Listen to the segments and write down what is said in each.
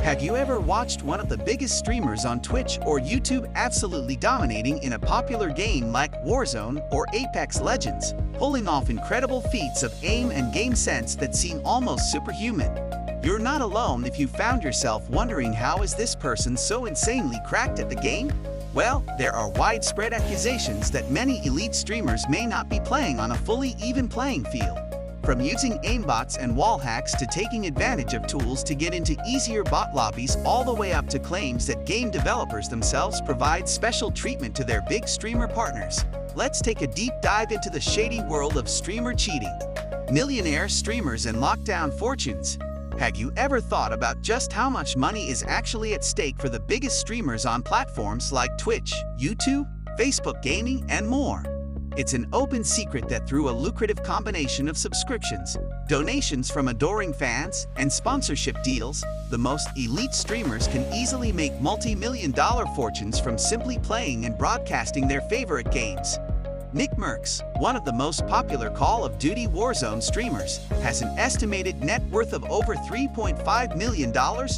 Have you ever watched one of the biggest streamers on Twitch or YouTube absolutely dominating in a popular game like Warzone or Apex Legends, pulling off incredible feats of aim and game sense that seem almost superhuman? You're not alone if you found yourself wondering, how is this person so insanely cracked at the game? Well, there are widespread accusations that many elite streamers may not be playing on a fully even playing field. From using aimbots and wall hacks to taking advantage of tools to get into easier bot lobbies, all the way up to claims that game developers themselves provide special treatment to their big streamer partners. Let's take a deep dive into the shady world of streamer cheating. Millionaire streamers and lockdown fortunes. Have you ever thought about just how much money is actually at stake for the biggest streamers on platforms like Twitch, YouTube, Facebook Gaming, and more? It's an open secret that through a lucrative combination of subscriptions, donations from adoring fans, and sponsorship deals, the most elite streamers can easily make multi-million-dollar fortunes from simply playing and broadcasting their favorite games. Nick Mercs, one of the most popular Call of Duty Warzone streamers, has an estimated net worth of over $3.5 million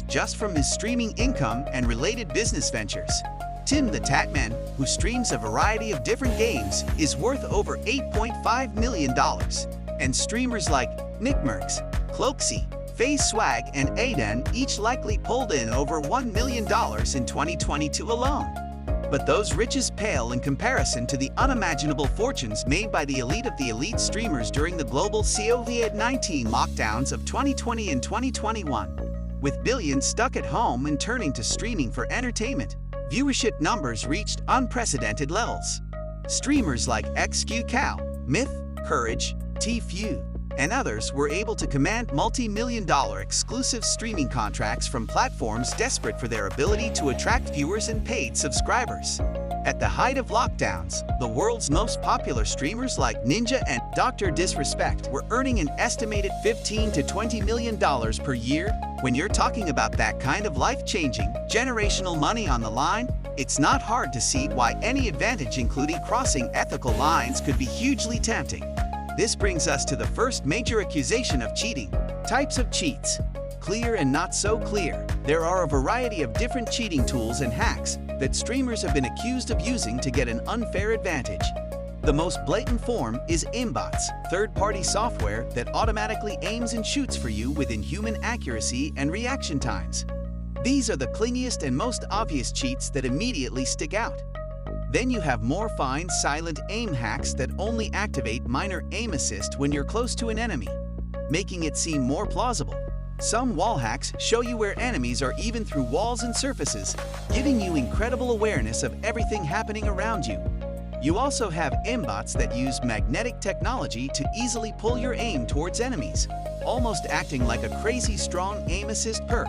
just from his streaming income and related business ventures. Tim the Tatman, who streams a variety of different games, is worth over $8.5 million. And streamers like Nick Mercs, Cloaksy, FaZe Swag, and Aiden each likely pulled in over $1 million in 2022 alone. But those riches pale in comparison to the unimaginable fortunes made by the elite streamers during the global COVID-19 lockdowns of 2020 and 2021. With billions stuck at home and turning to streaming for entertainment, viewership numbers reached unprecedented levels. Streamers like XQCow, Myth, Courage, T-Few, and others were able to command multi-million-dollar exclusive streaming contracts from platforms desperate for their ability to attract viewers and paid subscribers. At the height of lockdowns, the world's most popular streamers like Ninja and Dr. Disrespect were earning an estimated $15 to $20 million per year. When you're talking about that kind of life-changing, generational money on the line, it's not hard to see why any advantage, including crossing ethical lines, could be hugely tempting. This brings us to the first major accusation of cheating: types of cheats. Clear and not so clear. There are a variety of different cheating tools and hacks that streamers have been accused of using to get an unfair advantage. The most blatant form is aimbots, third-party software that automatically aims and shoots for you with inhuman accuracy and reaction times. These are the clingiest and most obvious cheats that immediately stick out. Then you have more fine, silent aim hacks that only activate minor aim assist when you're close to an enemy, making it seem more plausible. Some wall hacks show you where enemies are even through walls and surfaces, giving you incredible awareness of everything happening around you. You also have aimbots that use magnetic technology to easily pull your aim towards enemies, almost acting like a crazy strong aim assist perk.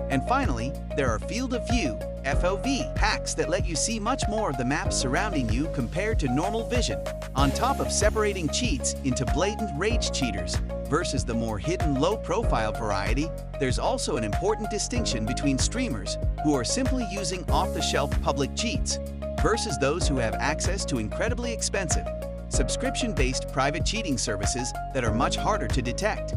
And finally, there are field of view (FOV) hacks that let you see much more of the map surrounding you compared to normal vision, on top of separating cheats into blatant rage cheaters versus the more hidden low-profile variety. There's also an important distinction between streamers who are simply using off-the-shelf public cheats versus those who have access to incredibly expensive, subscription-based private cheating services that are much harder to detect.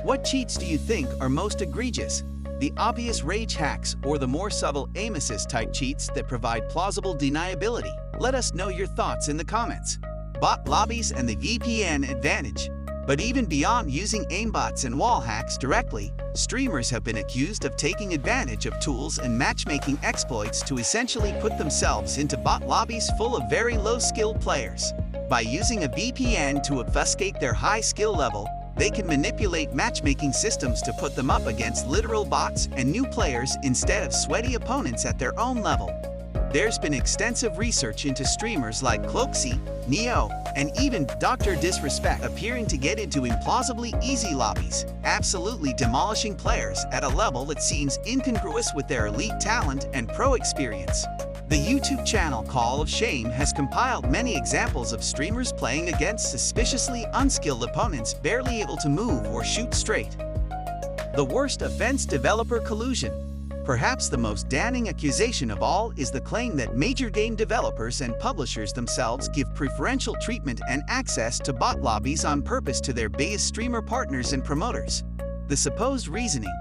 What cheats do you think are most egregious? The obvious rage hacks or the more subtle aim assist type cheats that provide plausible deniability? Let us know your thoughts in the comments. Bot lobbies and the VPN advantage. But even beyond using aimbots and wall hacks directly, streamers have been accused of taking advantage of tools and matchmaking exploits to essentially put themselves into bot lobbies full of very low-skilled players. By using a VPN to obfuscate their high skill level, they can manipulate matchmaking systems to put them up against literal bots and new players instead of sweaty opponents at their own level. There's been extensive research into streamers like Cloaksy, Neo, and even Dr. Disrespect appearing to get into implausibly easy lobbies, absolutely demolishing players at a level that seems incongruous with their elite talent and pro experience. The YouTube channel Call of Shame has compiled many examples of streamers playing against suspiciously unskilled opponents barely able to move or shoot straight. The worst offense: developer collusion. Perhaps the most damning accusation of all is the claim that major game developers and publishers themselves give preferential treatment and access to bot lobbies on purpose to their biggest streamer partners and promoters. The supposed reasoning: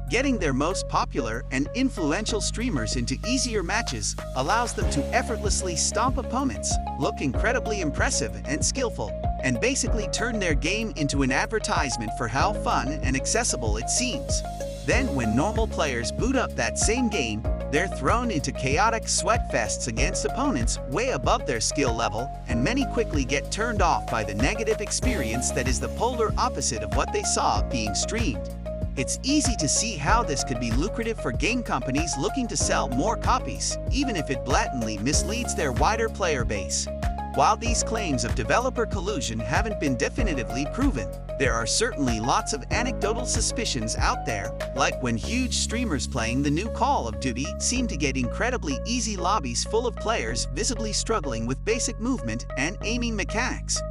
Getting their most popular and influential streamers into easier matches allows them to effortlessly stomp opponents, look incredibly impressive and skillful, and basically turn their game into an advertisement for how fun and accessible it seems. Then when normal players boot up that same game, they're thrown into chaotic sweat fests against opponents way above their skill level, and many quickly get turned off by the negative experience that is the polar opposite of what they saw being streamed. It's easy to see how this could be lucrative for game companies looking to sell more copies, even if it blatantly misleads their wider player base. While these claims of developer collusion haven't been definitively proven, there are certainly lots of anecdotal suspicions out there, like when huge streamers playing the new Call of Duty seem to get incredibly easy lobbies full of players visibly struggling with basic movement and aiming mechanics.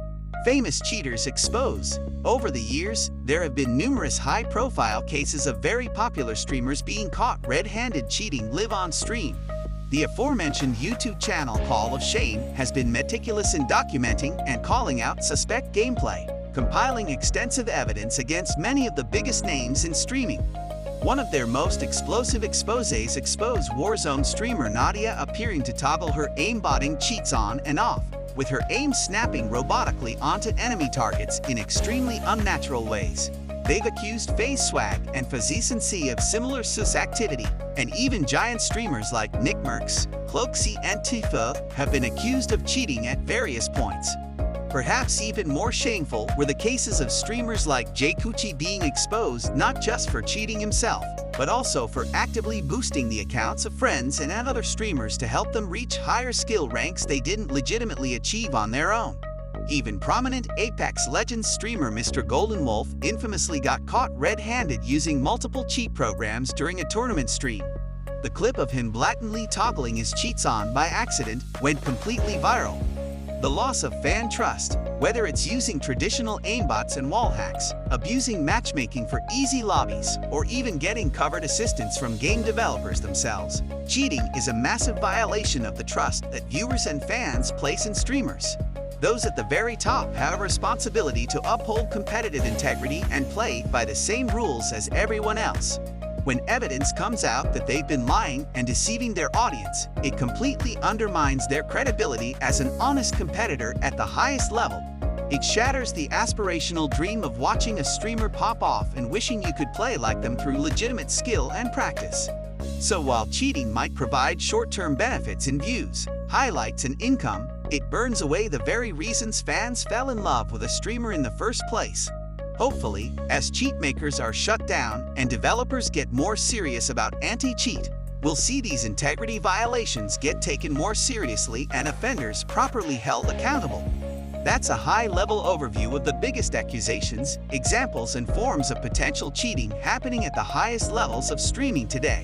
Famous cheaters exposed. Over the years, there have been numerous high-profile cases of very popular streamers being caught red-handed cheating live on stream. The aforementioned YouTube channel Call of Shame has been meticulous in documenting and calling out suspect gameplay, compiling extensive evidence against many of the biggest names in streaming. One of their most explosive exposés exposed Warzone streamer Nadia appearing to toggle her aimbotting cheats on and off, with her aim snapping robotically onto enemy targets in extremely unnatural ways. They've accused FaZe Swag and Fazicency of similar sus activity, and even giant streamers like NickMercs, Cloaksy, and Tifa have been accused of cheating at various points. Perhaps even more shameful were the cases of streamers like Jkuchi being exposed not just for cheating himself, but also for actively boosting the accounts of friends and other streamers to help them reach higher skill ranks they didn't legitimately achieve on their own. Even prominent Apex Legends streamer Mr. Golden Wolf infamously got caught red-handed using multiple cheat programs during a tournament stream. The clip of him blatantly toggling his cheats on by accident went completely viral. The loss of fan trust, whether it's using traditional aimbots and wall hacks, abusing matchmaking for easy lobbies, or even getting covered assistance from game developers themselves, cheating is a massive violation of the trust that viewers and fans place in streamers. Those at the very top have a responsibility to uphold competitive integrity and play by the same rules as everyone else. When evidence comes out that they've been lying and deceiving their audience, it completely undermines their credibility as an honest competitor at the highest level. It shatters the aspirational dream of watching a streamer pop off and wishing you could play like them through legitimate skill and practice. So while cheating might provide short-term benefits in views, highlights, and income, it burns away the very reasons fans fell in love with a streamer in the first place. Hopefully, as cheat makers are shut down and developers get more serious about anti-cheat, we'll see these integrity violations get taken more seriously and offenders properly held accountable. That's a high-level overview of the biggest accusations, examples, and forms of potential cheating happening at the highest levels of streaming today.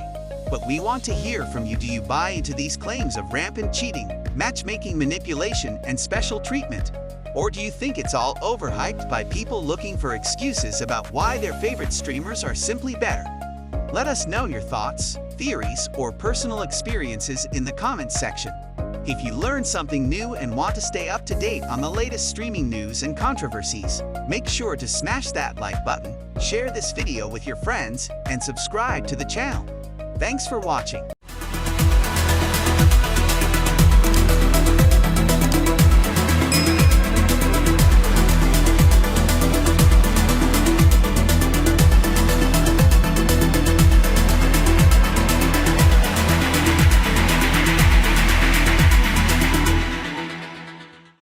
But we want to hear from you. Do you buy into these claims of rampant cheating, matchmaking manipulation, and special treatment? Or do you think it's all overhyped by people looking for excuses about why their favorite streamers are simply better? Let us know your thoughts, theories, or personal experiences in the comments section. If you learned something new and want to stay up to date on the latest streaming news and controversies, make sure to smash that like button, share this video with your friends, and subscribe to the channel. Thanks for watching.